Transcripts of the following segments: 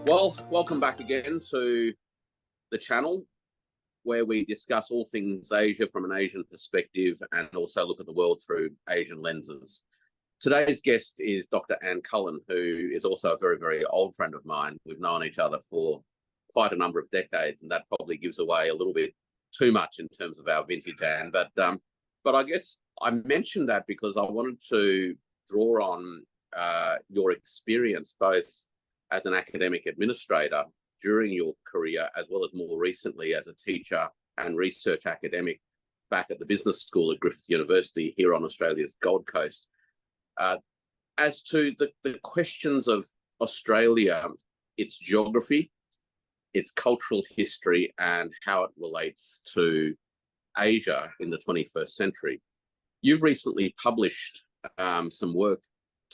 Well, welcome back again to the channel where we discuss all things Asia from an Asian perspective and also look at the world through Asian lenses. Today's guest is Dr. Anne Cullen, who is also a very, very old friend of mine. We've known each other for quite a number of decades, and that probably gives away a little bit too much in terms of our vintage, Anne. But I guess I mentioned that because I wanted to draw on your experience both as an academic administrator during your career, as well as more recently as a teacher and research academic back at the business school at Griffith University here on Australia's Gold Coast. As to the questions of Australia, its geography, its cultural history, and how it relates to Asia in the 21st century. You've recently published some work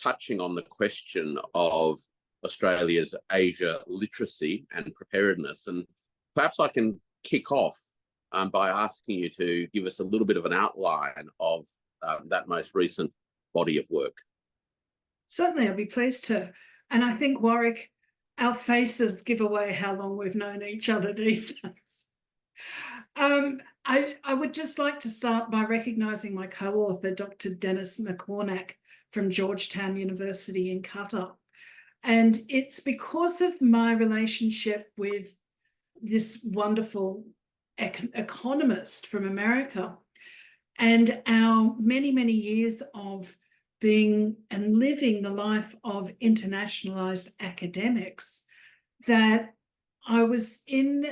touching on the question of Australia's Asia literacy and preparedness. And perhaps I can kick off by asking you to give us a little bit of an outline of that most recent body of work. Certainly, I'll be pleased to. And I think, Warwick, our faces give away how long we've known each other these days. I would just like to start by recognising my co-author, Dr. Dennis McCornack from Georgetown University in Qatar. And it's because of my relationship with this wonderful economist from America and our many, many years of being and living the life of internationalized academics that I was in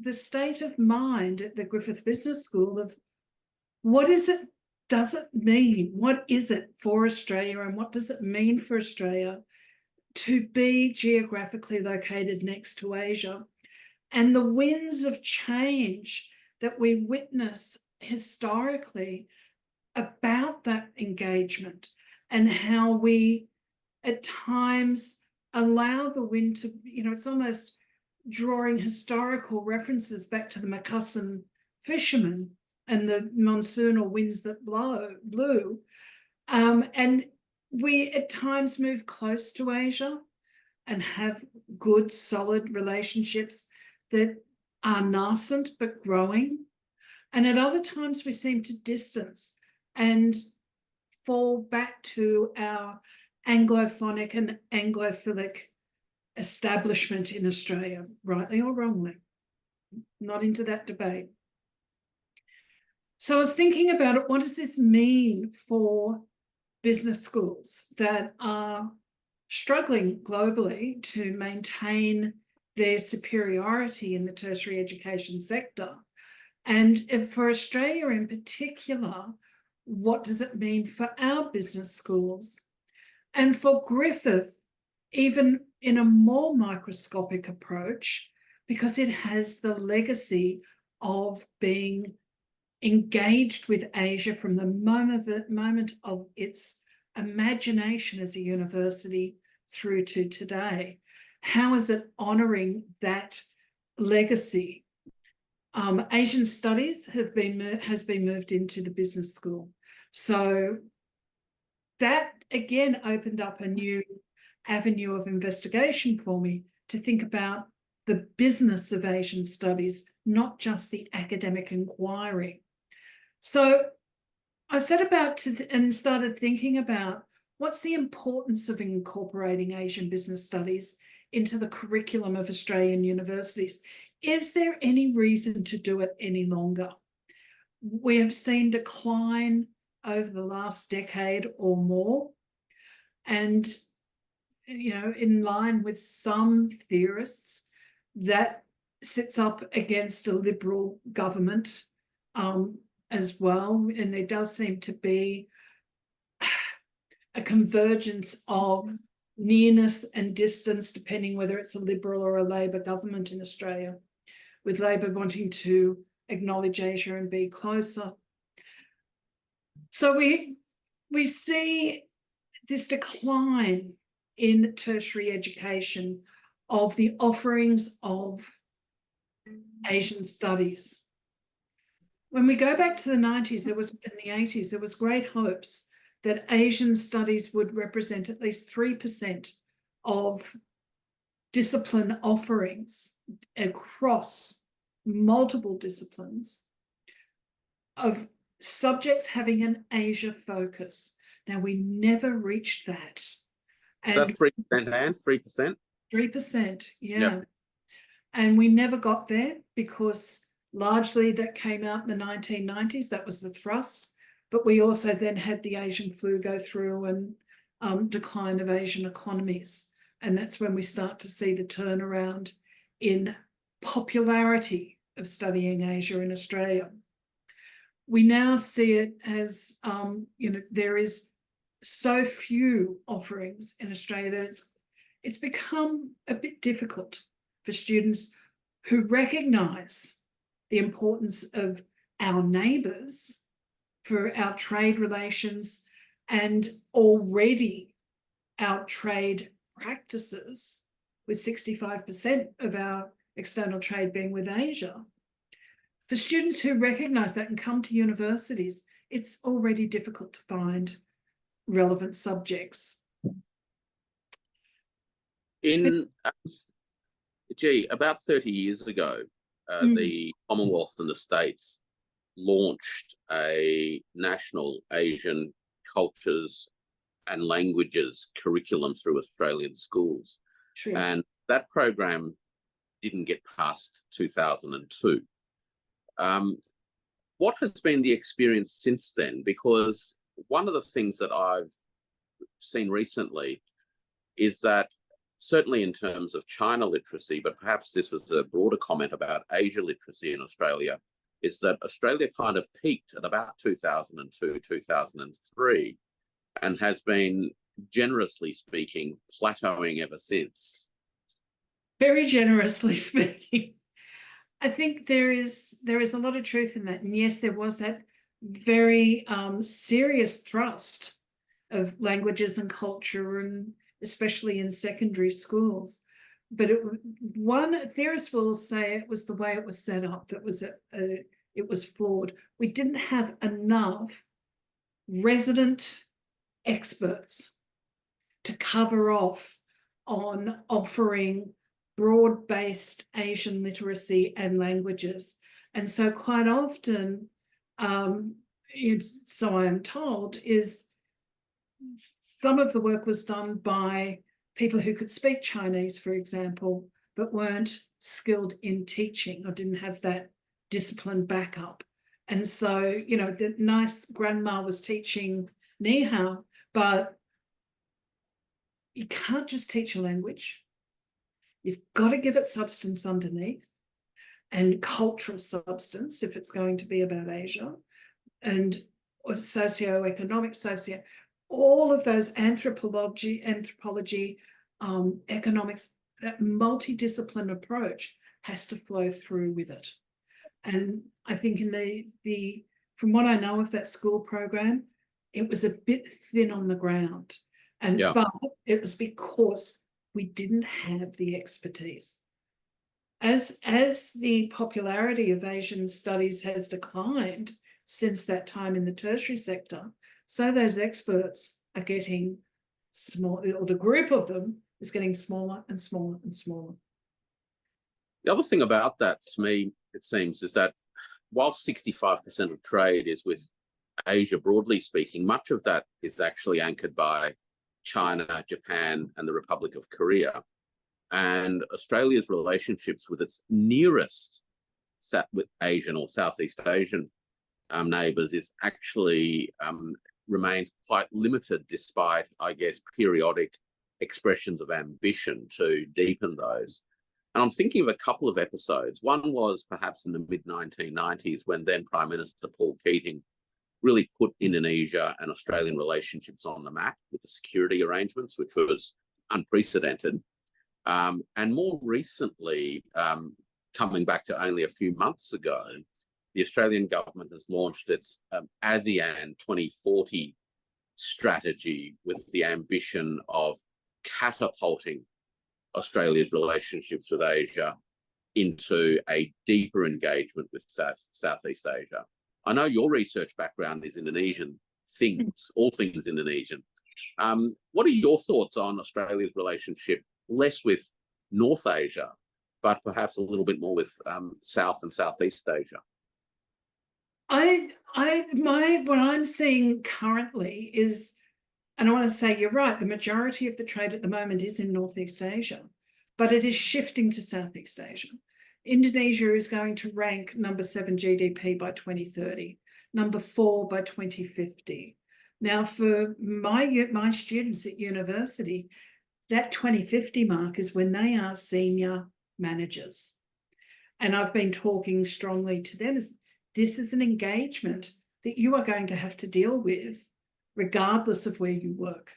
the state of mind at the Griffith Business School of what does it mean? What is it for Australia, and what does it mean for Australia to be geographically located next to Asia, and the winds of change that we witness historically about that engagement, and how we at times allow the wind to, it's almost drawing historical references back to the Macusson fishermen and the monsoonal winds that blew. And we at times move close to Asia and have good, solid relationships that are nascent but growing. And at other times we seem to distance and fall back to our Anglophonic and Anglophilic establishment in Australia, rightly or wrongly. Not into that debate. So I was thinking about it, what does this mean for business schools that are struggling globally to maintain their superiority in the tertiary education sector? And if for Australia in particular, what does it mean for our business schools? And for Griffith, even in a more microscopic approach, because it has the legacy of being engaged with Asia from the moment of its imagination as a university through to today. How is it honouring that legacy? Asian studies has been moved into the business school. So that again opened up a new avenue of investigation for me to think about the business of Asian studies, not just the academic inquiry. So I set about and started thinking about what's the importance of incorporating Asian business studies into the curriculum of Australian universities. Is there any reason to do it any longer? We have seen decline over the last decade or more, and in line with some theorists, that sits up against a liberal government as well. And there does seem to be a convergence of nearness and distance, depending whether it's a Liberal or a Labor government in Australia, with Labor wanting to acknowledge Asia and be closer. So we see this decline in tertiary education of the offerings of Asian studies. When we go back to the 90s, in the 80s, there was great hopes that Asian studies would represent at least 3% of discipline offerings across multiple disciplines of subjects having an Asia focus. Now, we never reached that. Is that 3%, Anne? 3%? 3%, yeah. Yep. And we never got there because largely that came out in the 1990s. That was the thrust. But we also then had the Asian flu go through and decline of Asian economies. And that's when we start to see the turnaround in popularity of studying Asia in Australia. We now see it as, there is so few offerings in Australia that it's become a bit difficult for students who recognise the importance of our neighbours for our trade relations and already our trade practices, with 65% of our external trade being with Asia. For students who recognise that and come to universities, it's already difficult to find relevant subjects. About 30 years ago, the Commonwealth and the States launched a national Asian cultures and languages curriculum through Australian schools. True. And that program didn't get past 2002. What has been the experience since then? Because one of the things that I've seen recently is that, certainly in terms of China literacy, but perhaps this was a broader comment about Asia literacy in Australia, is that Australia kind of peaked at about 2002, 2003, and has been, generously speaking, plateauing ever since. Very generously speaking. I think there is a lot of truth in that. And yes, there was that very serious thrust of languages and culture, and especially in secondary schools. But one theorist will say it was the way it was set up that was it was flawed. We didn't have enough resident experts to cover off on offering broad-based Asian literacy and languages. And so quite often, so I am told, is some of the work was done by people who could speak Chinese, for example, but weren't skilled in teaching or didn't have that discipline backup. And so, the nice grandma was teaching ni hao, but you can't just teach a language. You've got to give it substance underneath, and cultural substance if it's going to be about Asia, and socioeconomic, all of those anthropology, economics, that multidiscipline approach has to flow through with it. And I think in from what I know of that school program, it was a bit thin on the ground. And but it was because we didn't have the expertise. As the popularity of Asian studies has declined since that time in the tertiary sector, so those experts are getting small, or the group of them is getting smaller and smaller and smaller. The other thing about that, to me, it seems, is that while 65% of trade is with Asia, broadly speaking, much of that is actually anchored by China, Japan, and the Republic of Korea. And Australia's relationships with its nearest with Asian or Southeast Asian neighbours is actually remains quite limited, despite, I guess, periodic expressions of ambition to deepen those. And I'm thinking of a couple of episodes. One was perhaps in the mid-1990s, when then Prime Minister Paul Keating really put Indonesia and Australian relationships on the map with the security arrangements, which was unprecedented. And more recently, coming back to only a few months ago, the Australian government has launched its ASEAN 2040 strategy with the ambition of catapulting Australia's relationships with Asia into a deeper engagement with Southeast Asia. I know your research background is Indonesian things, all things Indonesian. What are your thoughts on Australia's relationship, less with North Asia, but perhaps a little bit more with South and Southeast Asia? What I'm seeing currently is, and I want to say you're right, the majority of the trade at the moment is in Northeast Asia, but it is shifting to Southeast Asia. Indonesia is going to rank number 7 GDP by 2030, number 4 by 2050. Now, for my students at university, that 2050 mark is when they are senior managers. And I've been talking strongly to them as this is an engagement that you are going to have to deal with regardless of where you work.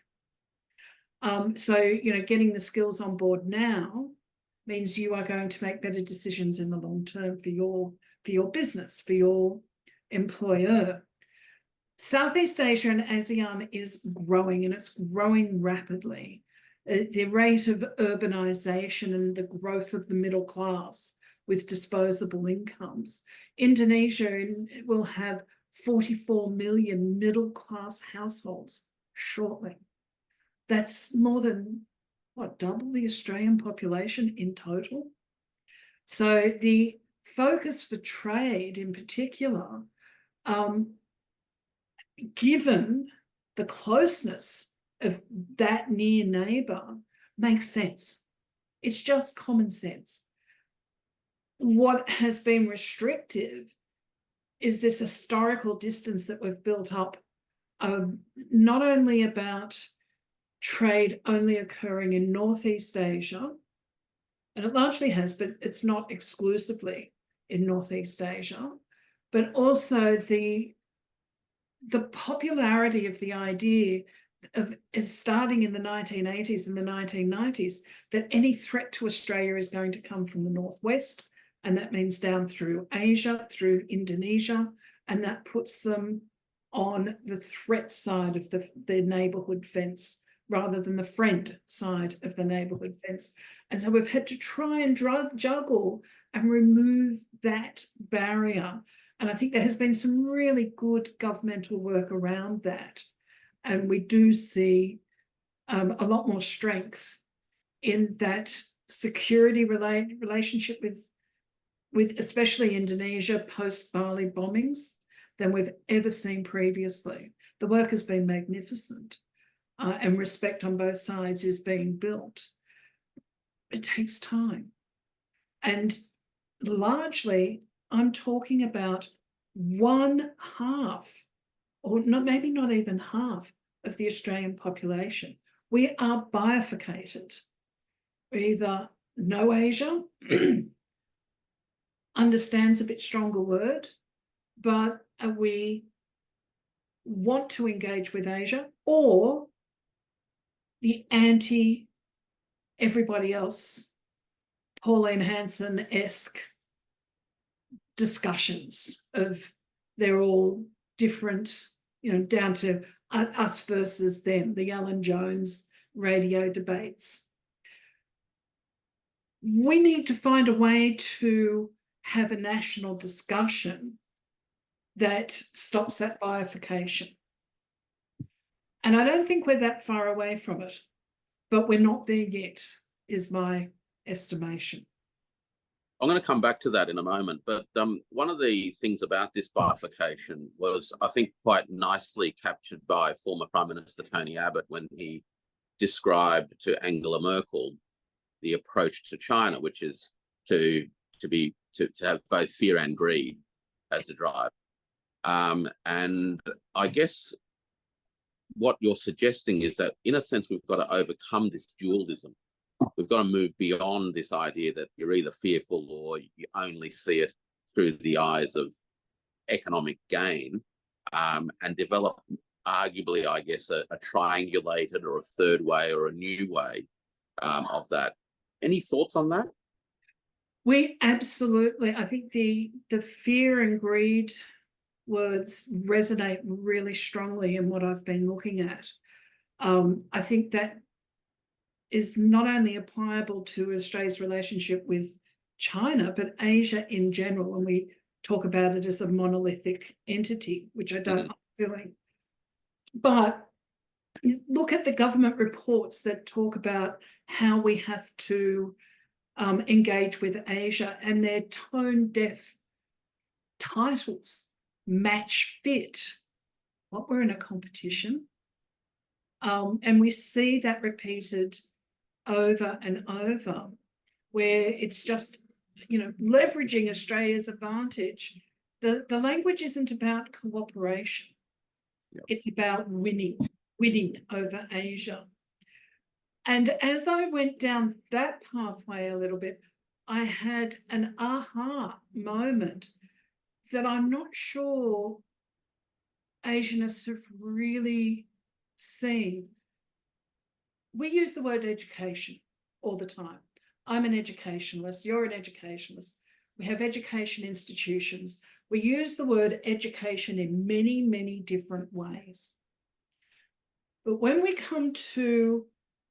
So, you know, getting the skills on board now means you are going to make better decisions in the long term for your business, for your employer. Southeast Asia and ASEAN is growing, and it's growing rapidly. The rate of urbanization and the growth of the middle class with disposable incomes. Indonesia will have 44 million middle-class households shortly. That's more than, what, double the Australian population in total? So the focus for trade in particular, given the closeness of that near neighbour, makes sense. It's just common sense. What has been restrictive is this historical distance that we've built up, not only about trade only occurring in Northeast Asia, and it largely has, but it's not exclusively in Northeast Asia, but also the popularity of the idea of starting in the 1980s and the 1990s that any threat to Australia is going to come from the Northwest, and that means down through Asia, through Indonesia, and that puts them on the threat side of the neighbourhood fence rather than the friend side of the neighbourhood fence. And so we've had to try and juggle and remove that barrier. And I think there has been some really good governmental work around that. And we do see a lot more strength in that security relationship with especially Indonesia post-Bali bombings than we've ever seen previously. The work has been magnificent, and respect on both sides is being built. It takes time. And largely, I'm talking about 1/2, or not, maybe not even half, of the Australian population. We are bifurcated. We either know Asia, understands a bit stronger word, but we want to engage with Asia, or the anti-everybody else, Pauline Hanson-esque discussions of they're all different, you know, down to us versus them, the Alan Jones radio debates. We need to find a way to have a national discussion that stops that bifurcation. And I don't think we're that far away from it, but we're not there yet, is my estimation. I'm going to come back to that in a moment, but one of the things about this bifurcation was, I think, quite nicely captured by former Prime Minister Tony Abbott when he described to Angela Merkel the approach to China, which is to have both fear and greed as the drive. And I guess what you're suggesting is that, in a sense, we've got to overcome this dualism. We've got to move beyond this idea that you're either fearful or you only see it through the eyes of economic gain, and develop, arguably, I guess, a triangulated or a third way or a new way of that. Any thoughts on that? We absolutely, I think the fear and greed words resonate really strongly in what I've been looking at. I think that is not only applicable to Australia's relationship with China, but Asia in general, when we talk about it as a monolithic entity, which I don't like doing. But look at the government reports that talk about how we have to engage with Asia, and their tone-deaf titles match fit what we're in a competition. And we see that repeated over and over, where it's just, leveraging Australia's advantage. The language isn't about cooperation. Yep. It's about winning over Asia. And as I went down that pathway a little bit, I had an aha moment that I'm not sure Asianists have really seen. We use the word education all the time. I'm an educationalist, you're an educationalist. We have education institutions. We use the word education in many, many different ways. But when we come to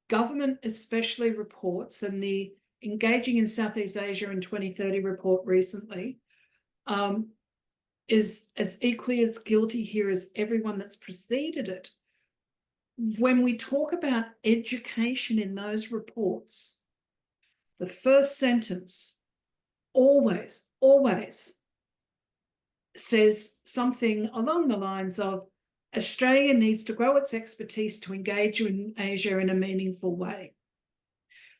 government, especially reports, and the Engaging in Southeast Asia in 2030 report recently is as equally as guilty here as everyone that's preceded it. When we talk about education in those reports, the first sentence always says something along the lines of, Australia needs to grow its expertise to engage in Asia in a meaningful way.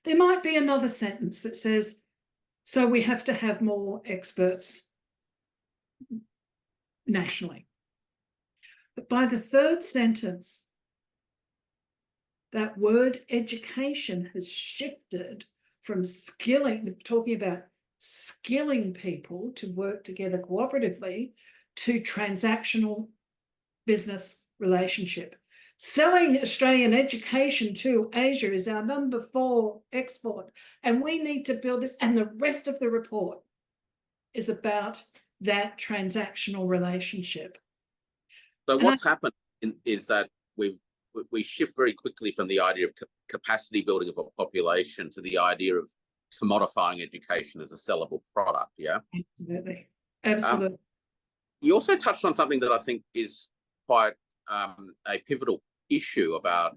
There might be another sentence that says, so we have to have more experts nationally. But by the third sentence, that word education has shifted from skilling, talking about skilling people to work together cooperatively, to transactional business relationship. Selling Australian education to Asia is our number 4 export, and we need to build this. And the rest of the report is about that transactional relationship. So what's happened is that we shift very quickly from the idea of capacity building of a population to the idea of commodifying education as a sellable product. Yeah, absolutely. You also touched on something that I think is quite a pivotal issue about,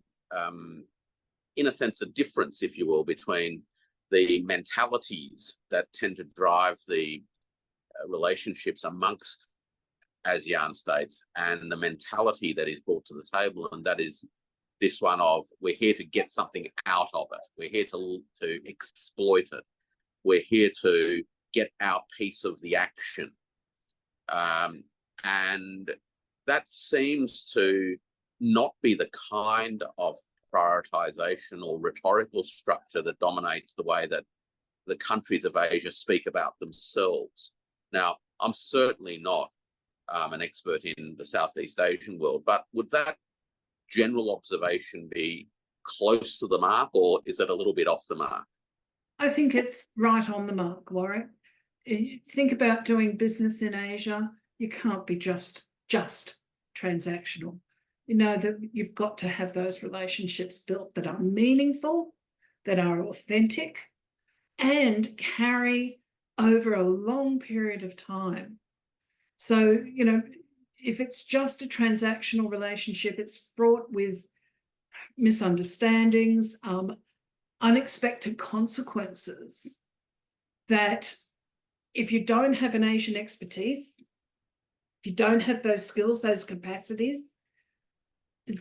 in a sense, a difference, if you will, between the mentalities that tend to drive the relationships amongst ASEAN states and the mentality that is brought to the table, and that is this one of, we're here to get something out of it. We're here to exploit it. We're here to get our piece of the action. And that seems to not be the kind of prioritization or rhetorical structure that dominates the way that the countries of Asia speak about themselves. Now, I'm certainly not an expert in the Southeast Asian world, but would that general observation be close to the mark, or is it a little bit off the mark? I think it's right on the mark, Warwick. Think about doing business in Asia. You can't be just transactional. You know that you've got to have those relationships built that are meaningful, that are authentic, and carry over a long period of time. So, if it's just a transactional relationship, it's fraught with misunderstandings, unexpected consequences that if you don't have an Asian expertise, if you don't have those skills, those capacities,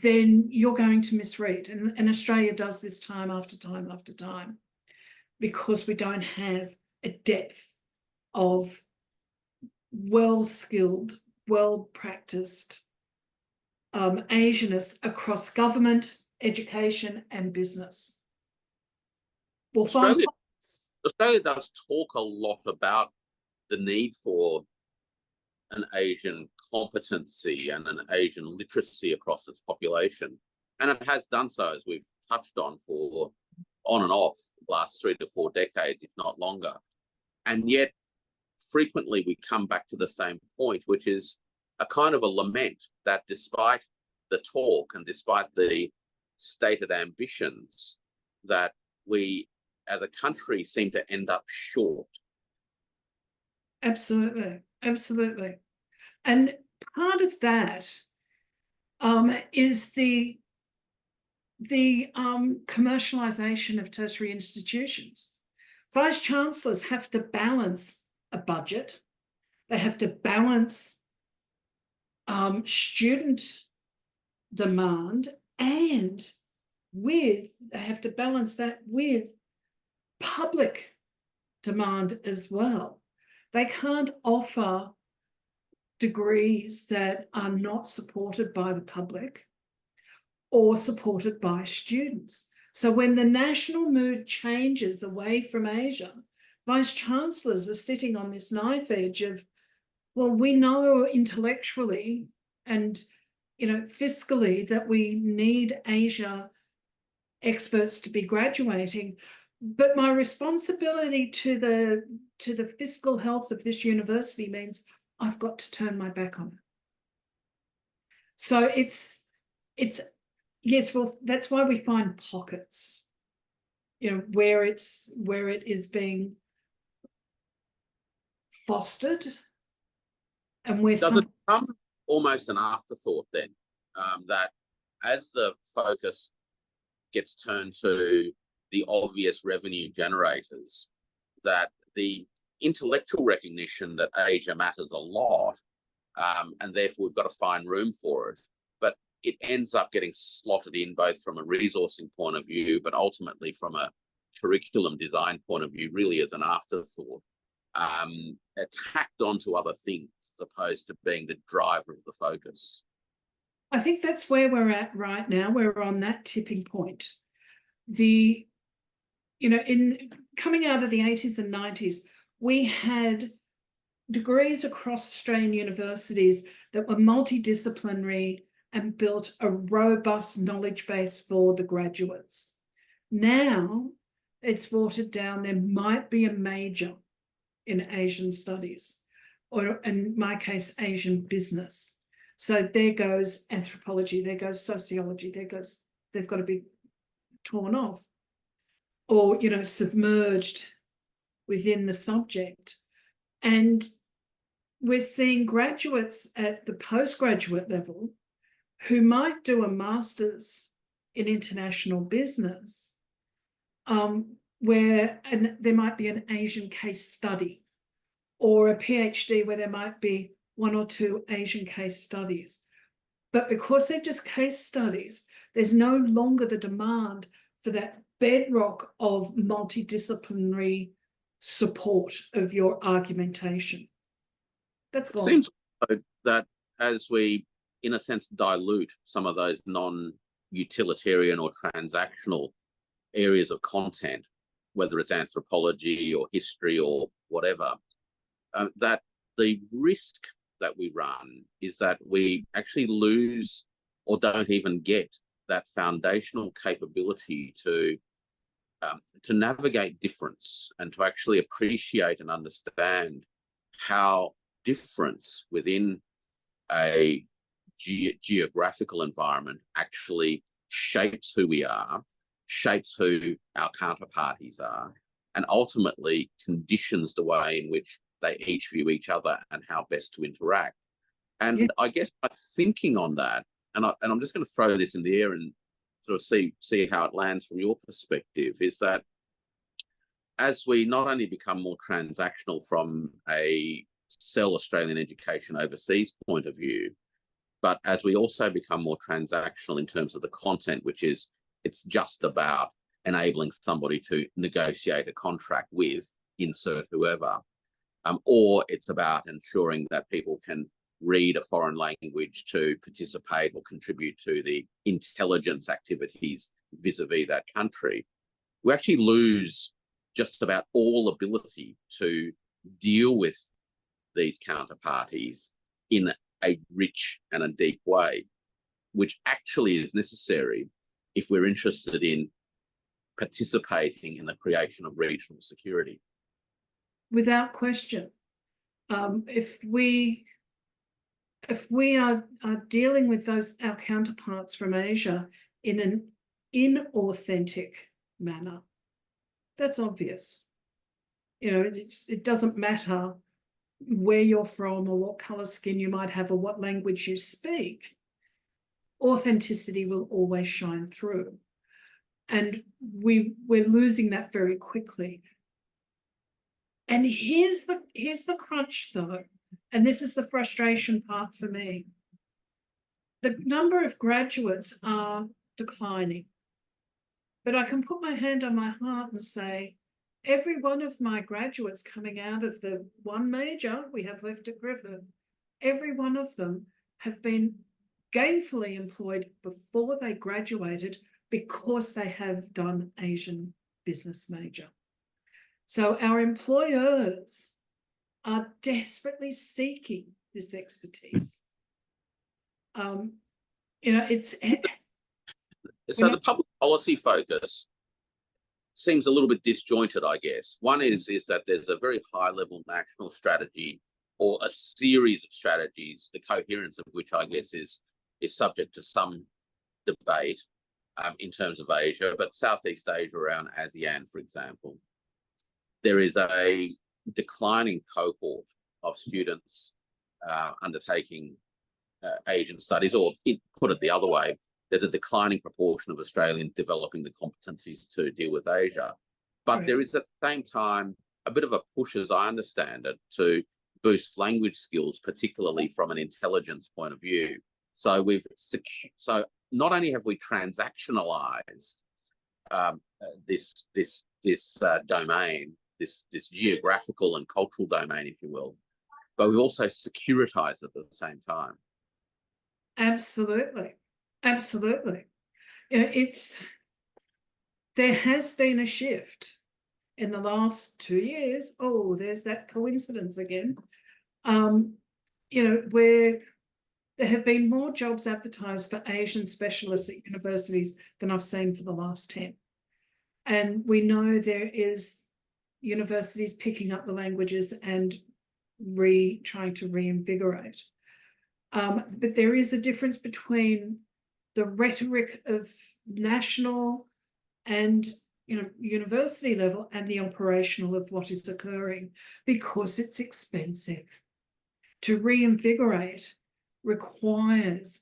then you're going to misread. And Australia does this time after time after time, because we don't have a depth of well-skilled, well-practiced Asianists across government, education, and business. Australia does talk a lot about the need for an Asian competency and an Asian literacy across its population. And it has done so, as we've touched on, for on and off the last 3 to 4 decades, if not longer. And yet, frequently we come back to the same point, which is a kind of a lament that despite the talk and despite the stated ambitions, that we as a country seem to end up short. Absolutely. And part of that is the commercialization of tertiary institutions. Vice chancellors have to balance a budget. They have to balance student demand, and they have to balance that with public demand as well. They can't offer degrees that are not supported by the public or supported by students. So when the national mood changes away from Asia, vice chancellors are sitting on this knife edge of, well, we know intellectually and fiscally that we need Asia experts to be graduating, but my responsibility to the fiscal health of this university means I've got to turn my back on it. So it's yes, well, that's why we find pockets, where it is being fostered, and where does it become almost an afterthought then, that as the focus gets turned to the obvious revenue generators, that the intellectual recognition that Asia matters a lot, and therefore we've got to find room for it, but it ends up getting slotted in both from a resourcing point of view, but ultimately from a curriculum design point of view, really as an afterthought, tacked onto other things as opposed to being the driver of the focus. I think that's where we're at right now. We're on that tipping point. In coming out of the 80s and 90s, we had degrees across Australian universities that were multidisciplinary and built a robust knowledge base for the graduates. Now it's watered down. There might be a major in Asian studies, or in my case, Asian business. So there goes anthropology, there goes sociology, they've got to be torn off or, submerged within the subject. And we're seeing graduates at the postgraduate level who might do a master's in international business, where there might be an Asian case study, or a PhD where there might be one or two Asian case studies. But because they're just case studies, there's no longer the demand for that bedrock of multidisciplinary support of your argumentation. That's gone. It seems that as we, in a sense, dilute some of those non-utilitarian or transactional areas of content, whether it's anthropology or history or whatever, that the risk that we run is that we actually lose or don't even get that foundational capability to navigate difference and to actually appreciate and understand how difference within a geographical environment actually shapes who we are, shapes who our counterparties are, and ultimately conditions the way in which they each view each other and how best to interact. And I guess my thinking on that, and I'm just going to throw this in the air and sort of see how it lands from your perspective, is that as we not only become more transactional from a sell Australian education overseas point of view, but as we also become more transactional in terms of the content, which is it's just about enabling somebody to negotiate a contract with, insert whoever, or it's about ensuring that people can read a foreign language to participate or contribute to the intelligence activities vis-a-vis that country, we actually lose just about all ability to deal with these counterparties in a rich and a deep way, which actually is necessary if we're interested in participating in the creation of regional security. Without question. If we are dealing with our counterparts from Asia in an inauthentic manner, that's obvious. It doesn't matter where you're from or what colour skin you might have or what language you speak. Authenticity will always shine through. And we're losing that very quickly. And here's the crunch though, and this is the frustration part for me. The number of graduates are declining, but I can put my hand on my heart and say, every one of my graduates coming out of the one major we have left at Griffith, every one of them have been gainfully employed before they graduated because they have done Asian business major. So our employers are desperately seeking this expertise. It's... So the public policy focus seems a little bit disjointed, I guess. One is that there's a very high-level national strategy or a series of strategies, the coherence of which I guess is subject to some debate in terms of Asia, but Southeast Asia around ASEAN, for example, there is a declining cohort of students undertaking Asian studies, or put it the other way, there's a declining proportion of Australians developing the competencies to deal with Asia. But there is at the same time a bit of a push, as I understand it, to boost language skills, particularly from an intelligence point of view. So so not only have we transactionalized this domain, this geographical and cultural domain, if you will, but we've also securitized it at the same time. Absolutely. Absolutely. There has been a shift in the last 2 years. Oh, there's that coincidence again. Where there have been more jobs advertised for Asian specialists at universities than I've seen for the last 10. And we know there is universities picking up the languages and trying to reinvigorate. But there is a difference between the rhetoric of national and university level and the operational of what is occurring, because it's expensive. To reinvigorate requires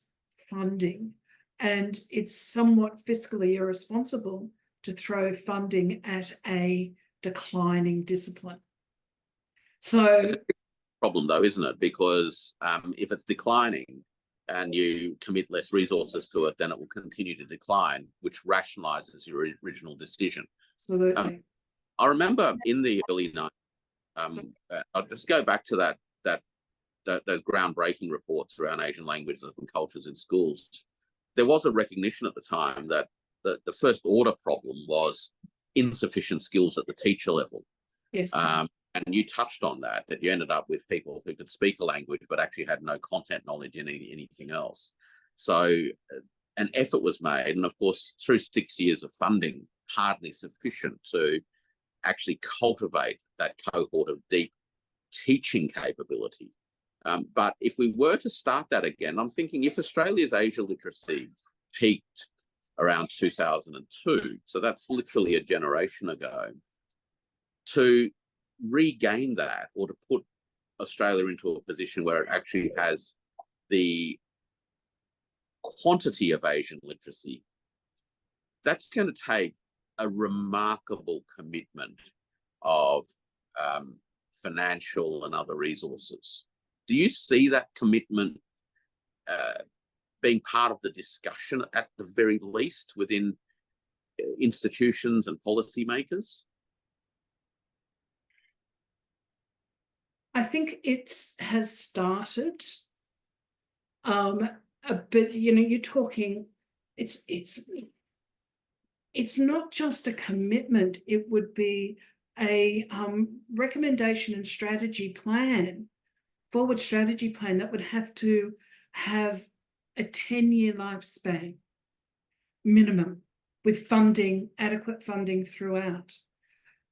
funding, and it's somewhat fiscally irresponsible to throw funding at a declining discipline. So it's a big problem though, isn't it? Because if it's declining and you commit less resources to it, then it will continue to decline, which rationalizes your original decision. Absolutely. I remember in the early 90s, I'll just go back to those groundbreaking reports around Asian languages and cultures in schools. There was a recognition at the time that the first order problem was insufficient skills at the teacher level. Yes. And you touched on that you ended up with people who could speak a language but actually had no content knowledge in anything else. So an effort was made, and of course, through 6 years of funding, hardly sufficient to actually cultivate that cohort of deep teaching capability. But if we were to start that again, I'm thinking if Australia's Asia literacy peaked around 2002, so that's literally a generation ago, to regain that, or to put Australia into a position where it actually has the quantity of Asian literacy, that's going to take a remarkable commitment of financial and other resources. Do you see that commitment being part of the discussion at the very least within institutions and policymakers? I think it has started, but you're talking. It's not just a commitment. It would be a recommendation and strategy plan, forward strategy plan that would have to have a 10-year lifespan minimum, with funding, adequate funding throughout.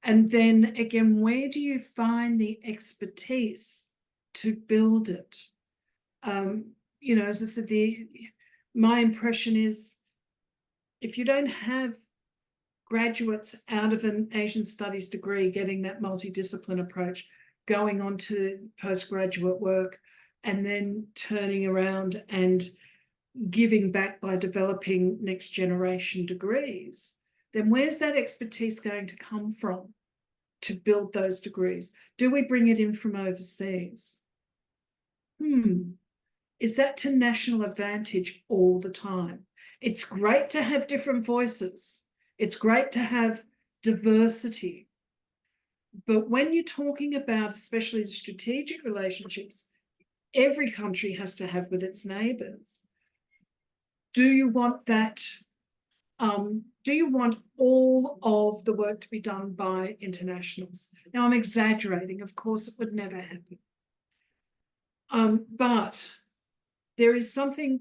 And then again, where do you find the expertise to build it? As I said, my impression is if you don't have graduates out of an Asian studies degree getting that multidiscipline approach, going on to postgraduate work, and then turning around and giving back by developing next generation degrees, then where's that expertise going to come from? to build those degrees? Do we bring it in from overseas? Is that to national advantage all the time? It's great to have different voices. It's great to have diversity. But when you're talking about, especially strategic relationships, every country has to have with its neighbours, do you want that? Do you want all of the work to be done by internationals? Now, I'm exaggerating. Of course, it would never happen. But there is something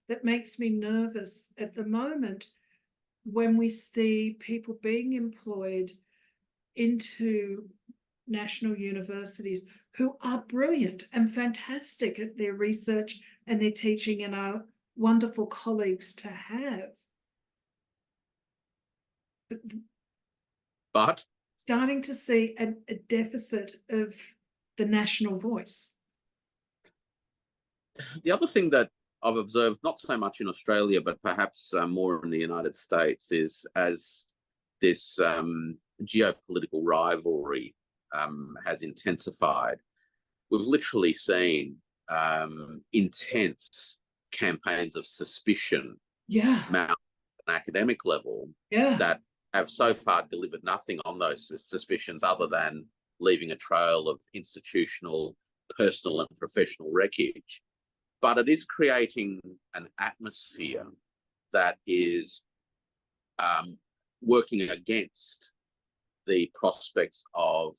that makes me nervous at the moment when we see people being employed into national universities who are brilliant and fantastic at their research and their teaching and are wonderful colleagues to have. But starting to see a deficit of the national voice. The other thing that I've observed, not so much in Australia, but perhaps more in the United States, is as this geopolitical rivalry has intensified, we've literally seen intense campaigns of suspicion mount at an academic level that have so far delivered nothing on those suspicions other than leaving a trail of institutional, personal and professional wreckage. But it is creating an atmosphere that is working against the prospects of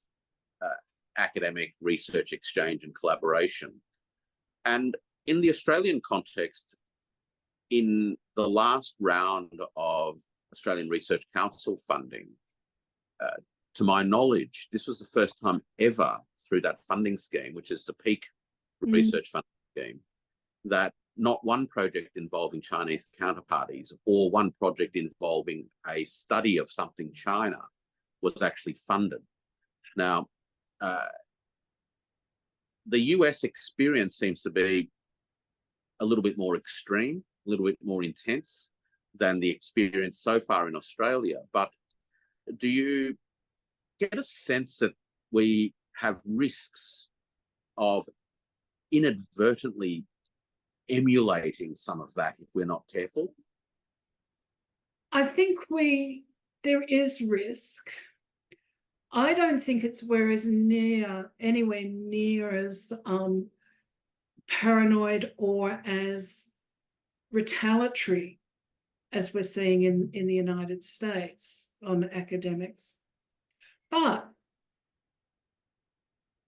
academic research exchange and collaboration. And in the Australian context, in the last round of Australian Research Council funding, to my knowledge, this was the first time ever through that funding scheme, which is the peak research funding scheme, that not one project involving Chinese counterparties or one project involving a study of something China was actually funded. Now, the US experience seems to be a little bit more extreme, a little bit more intense than the experience so far in Australia. But do you get a sense that we have risks of inadvertently emulating some of that if we're not careful? I think there is risk. I don't think it's anywhere near as paranoid or as retaliatory as we're seeing in the United States on academics. But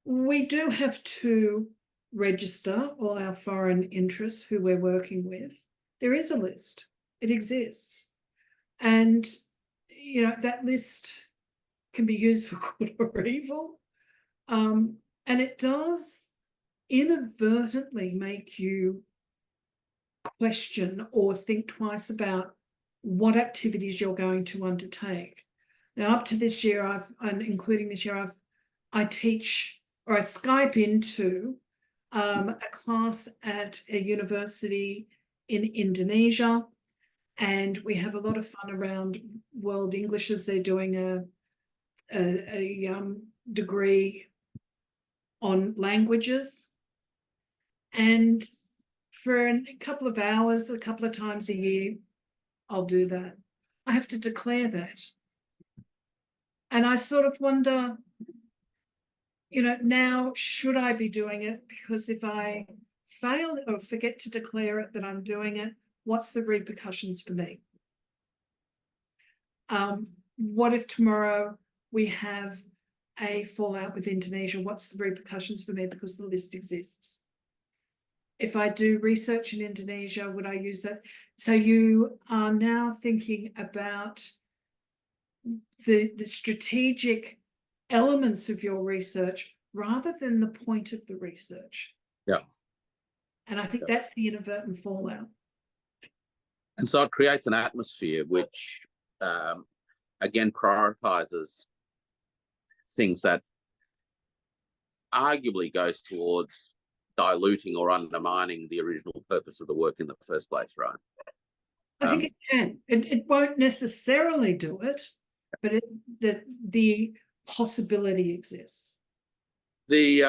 we do have to register all our foreign interests who we're working with. There is a list. It exists. And, that list can be used for good or evil. And it does inadvertently make you question or think twice about what activities you're going to undertake. Now, up to this year, including this year, I teach or I Skype into a class at a university in Indonesia, and we have a lot of fun around World English as they're doing a degree on languages. And for a couple of hours, a couple of times a year, I'll do that. I have to declare that. And I sort of wonder, now should I be doing it? Because if I fail or forget to declare it that I'm doing it, what's the repercussions for me? What if tomorrow we have a fallout with Indonesia? What's the repercussions for me because the list exists? If I do research in Indonesia, would I use that? So you are now thinking about the strategic elements of your research rather than the point of the research. Yeah. And I think that's the inadvertent fallout. And so it creates an atmosphere which, again, prioritizes things that arguably goes towards diluting or undermining the original purpose of the work in the first place, right? I think it can. It won't necessarily do it, but the possibility exists? The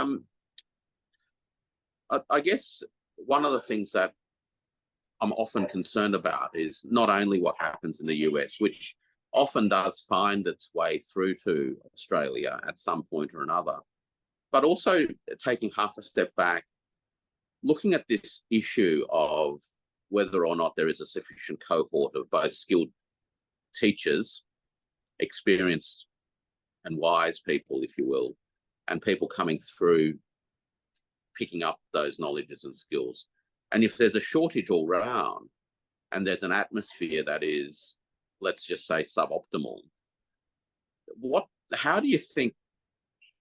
I guess one of the things that I'm often concerned about is not only what happens in the US, which often does find its way through to Australia at some point or another, but also taking half a step back, looking at this issue of whether or not there is a sufficient cohort of both skilled teachers, experienced and wise people, if you will, and people coming through picking up those knowledges and skills. And if there's a shortage all round and there's an atmosphere that is, let's just say, suboptimal, how do you think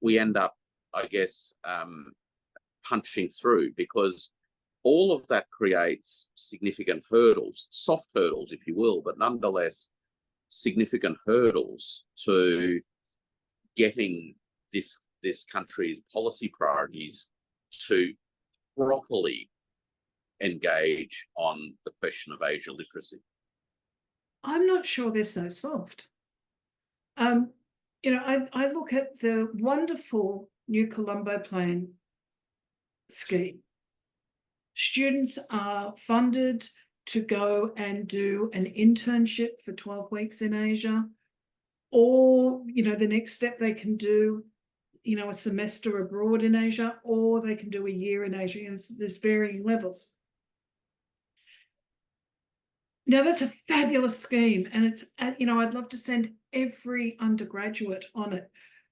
we end up, I guess, punching through? Because all of that creates significant hurdles, soft hurdles, if you will, but nonetheless significant hurdles to getting this country's policy priorities to properly engage on the question of Asia literacy. I'm not sure they're so soft. You know, I look at the wonderful New Colombo Plan scheme. Students are funded to go and do an internship for 12 weeks in Asia, or, you know, the next step they can do, you know, a semester abroad in Asia, or they can do a year in Asia, and there's varying levels. Now, that's a fabulous scheme, and it's, you know, I'd love to send every undergraduate on it.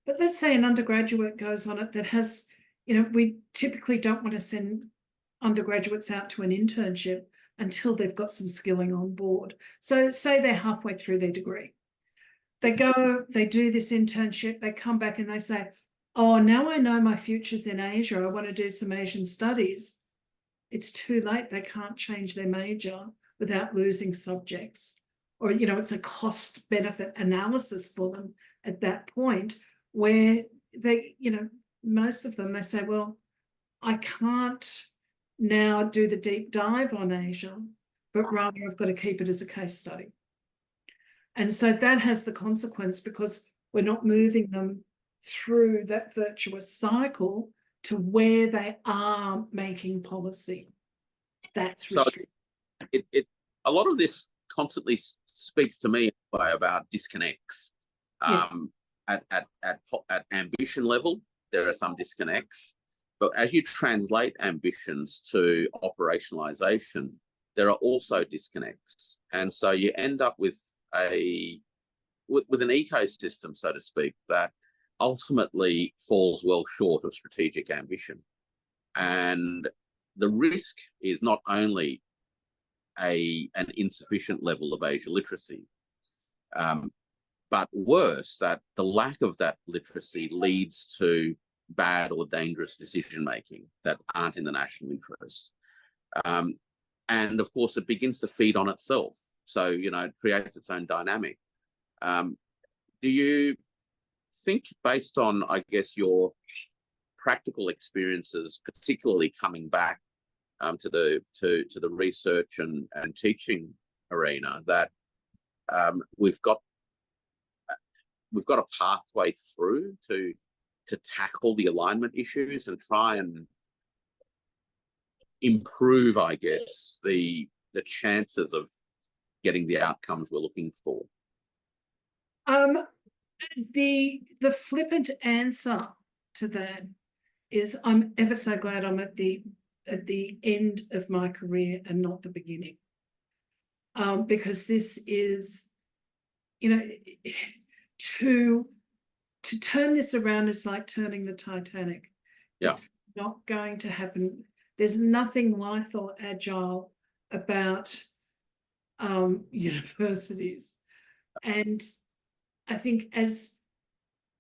But let's say an undergraduate goes on it that has, you know, we typically don't want to send undergraduates out to an internship until they've got some skilling on board. So say they're halfway through their degree. They go, they do this internship, they come back and they say, oh, now I know my future's in Asia, I want to do some Asian studies. It's too late, they can't change their major without losing subjects. Or, you know, it's a cost benefit analysis for them at that point where they, you know, most of them, they say, well, I can't now do the deep dive on Asia, but rather I've got to keep it as a case study. And so that has the consequence, because we're not moving them through that virtuous cycle to where they are making policy. That's restricted. So a lot of this constantly speaks to me about disconnects. Yes. At ambition level, there are some disconnects, but as you translate ambitions to operationalization, there are also disconnects, and so you end up with an ecosystem, so to speak, that ultimately falls well short of strategic ambition. And the risk is not only an insufficient level of Asia literacy, but worse, that the lack of that literacy leads to bad or dangerous decision-making that aren't in the national interest. And of course, it begins to feed on itself. So, you know, it creates its own dynamic. Do you think, based on, I guess, your practical experiences, particularly coming back to the research and teaching arena, that we've got a pathway through to tackle the alignment issues and try and improve, I guess, the chances of getting the outcomes we're looking for? The flippant answer to that is, I'm ever so glad I'm at the end of my career and not the beginning, because this is, you know, to turn this around is like turning the Titanic. Yeah. It's not going to happen. There's nothing lithe or agile about universities. And I think,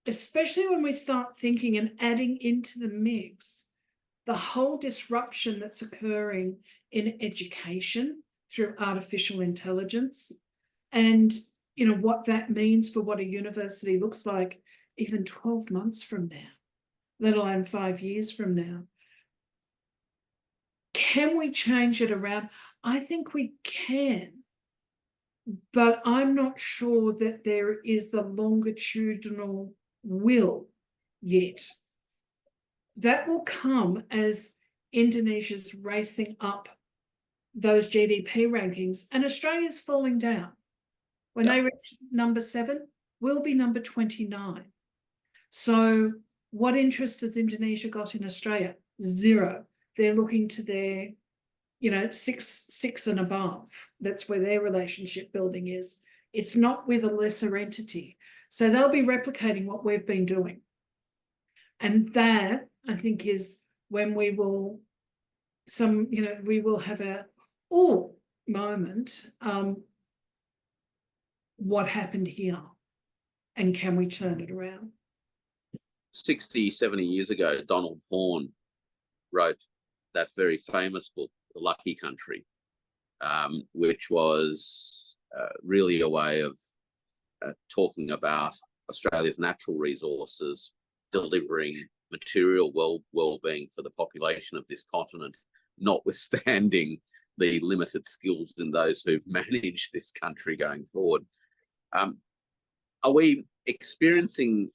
especially when we start thinking and adding into the mix the whole disruption that's occurring in education through artificial intelligence, and, you know, what that means for what a university looks like even 12 months from now, let alone 5 years from now. Can we change it around? I think we can, but I'm not sure that there is the longitudinal will yet. That will come as Indonesia's racing up those GDP rankings and Australia's falling down. When they reach number 7, we'll be number 29. So what interest has Indonesia got in Australia? Zero. They're looking to their, 6 and above. That's where their relationship building is. It's not with a lesser entity. So they'll be replicating what we've been doing. And that, I think, is when we will have a moment. What happened here? And can we turn it around? 60, 70 years ago, Donald Horne wrote that very famous book, The Lucky Country, which was really a way of talking about Australia's natural resources, delivering material well-being for the population of this continent, notwithstanding the limited skills in those who've managed this country going forward. Are we experiencing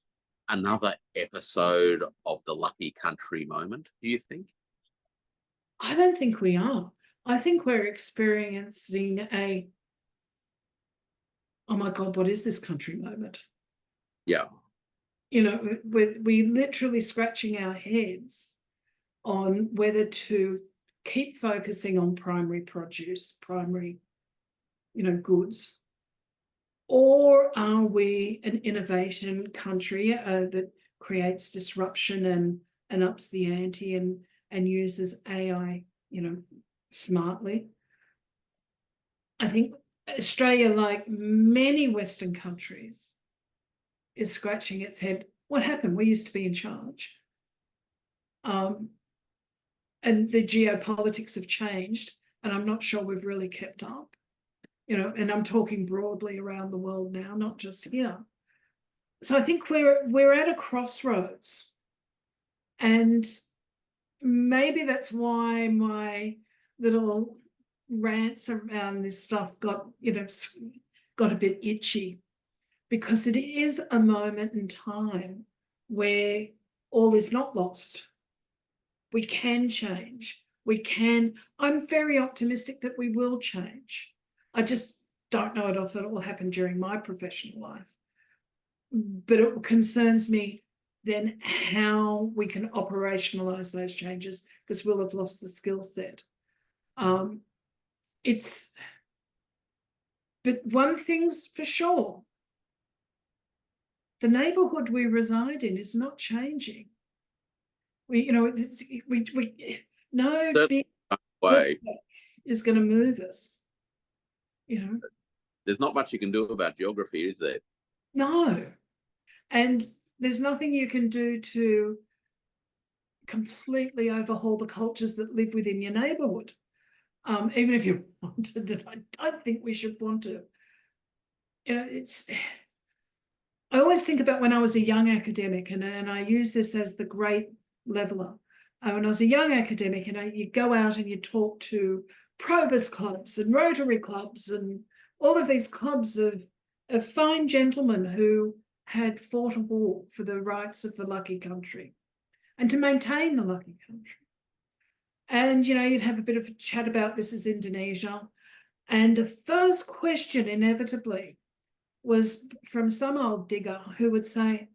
another episode of the lucky country moment, do you think? I don't think we are. I think we're experiencing oh my God, what is this country moment? Yeah. We're literally scratching our heads on whether to keep focusing on primary produce, primary, goods, or are we an innovation country that creates disruption and ups the ante and uses AI, smartly? I think Australia, like many Western countries, is scratching its head. What happened? We used to be in charge. And the geopolitics have changed, and I'm not sure we've really kept up. And I'm talking broadly around the world now, not just here. So I think we're at a crossroads, and maybe that's why my little rants around this stuff got a bit itchy, because it is a moment in time where all is not lost. We can change. I'm very optimistic that we will change. I just don't know if it will happen during my professional life. But it concerns me then how we can operationalize those changes, because we'll have lost the skill set. But one thing's for sure, the neighborhood we reside in is not changing. No big way is going to move us. There's not much you can do about geography, is there? No. And there's nothing you can do to completely overhaul the cultures that live within your neighborhood. Even if you wanted to, I don't think we should want to. I always think about when I was a young academic, and I use this as the great leveler. When I was a young academic, you go out and you talk to Probus clubs and Rotary clubs and all of these clubs of fine gentlemen who had fought a war for the rights of the lucky country and to maintain the lucky country. And, you'd have a bit of a chat about this is Indonesia. And the first question inevitably was from some old digger who would say,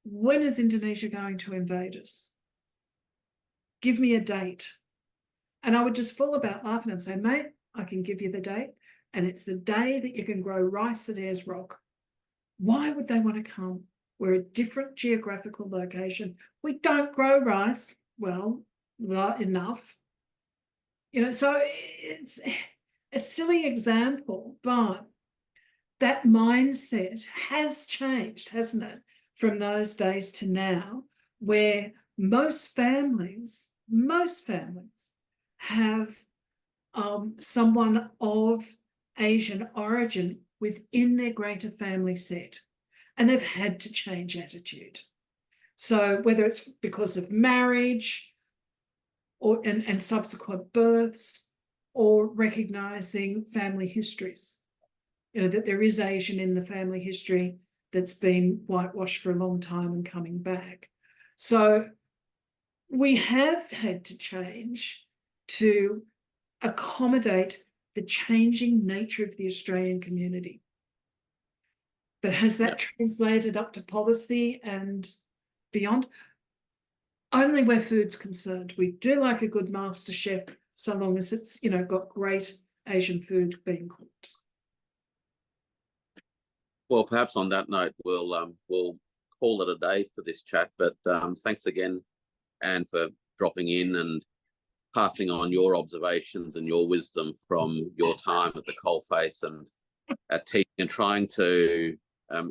when is Indonesia going to invade us? Give me a date. And I would just fall about laughing and say, mate, I can give you the date. And it's the day that you can grow rice at Ayers Rock. Why would they want to come? We're a different geographical location. We don't grow rice well enough. So it's a silly example, but that mindset has changed, hasn't it? From those days to now, where most families have someone of Asian origin within their greater family set, and they've had to change attitude. So whether it's because of marriage and subsequent births, or recognizing family histories, that there is Asian in the family history, that's been whitewashed for a long time and coming back. So we have had to change to accommodate the changing nature of the Australian community. But has that translated up to policy and beyond? Only where food's concerned. We do like a good master chef so long as it's, you know, got great Asian food being cooked. Well, perhaps on that note, we'll call it a day for this chat. But thanks again, Anne, for dropping in and passing on your observations and your wisdom from your time at the coalface and at teaching and trying to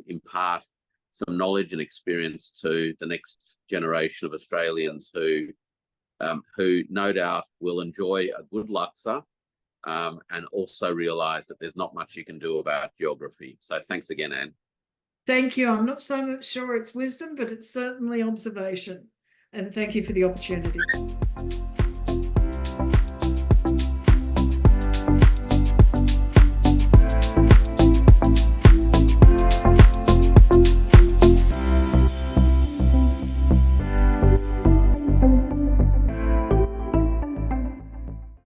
impart some knowledge and experience to the next generation of Australians who no doubt will enjoy a good laksa and also realise that there's not much you can do about geography. So thanks again, Anne. Thank you. I'm not so much sure it's wisdom, but it's certainly observation. And thank you for the opportunity.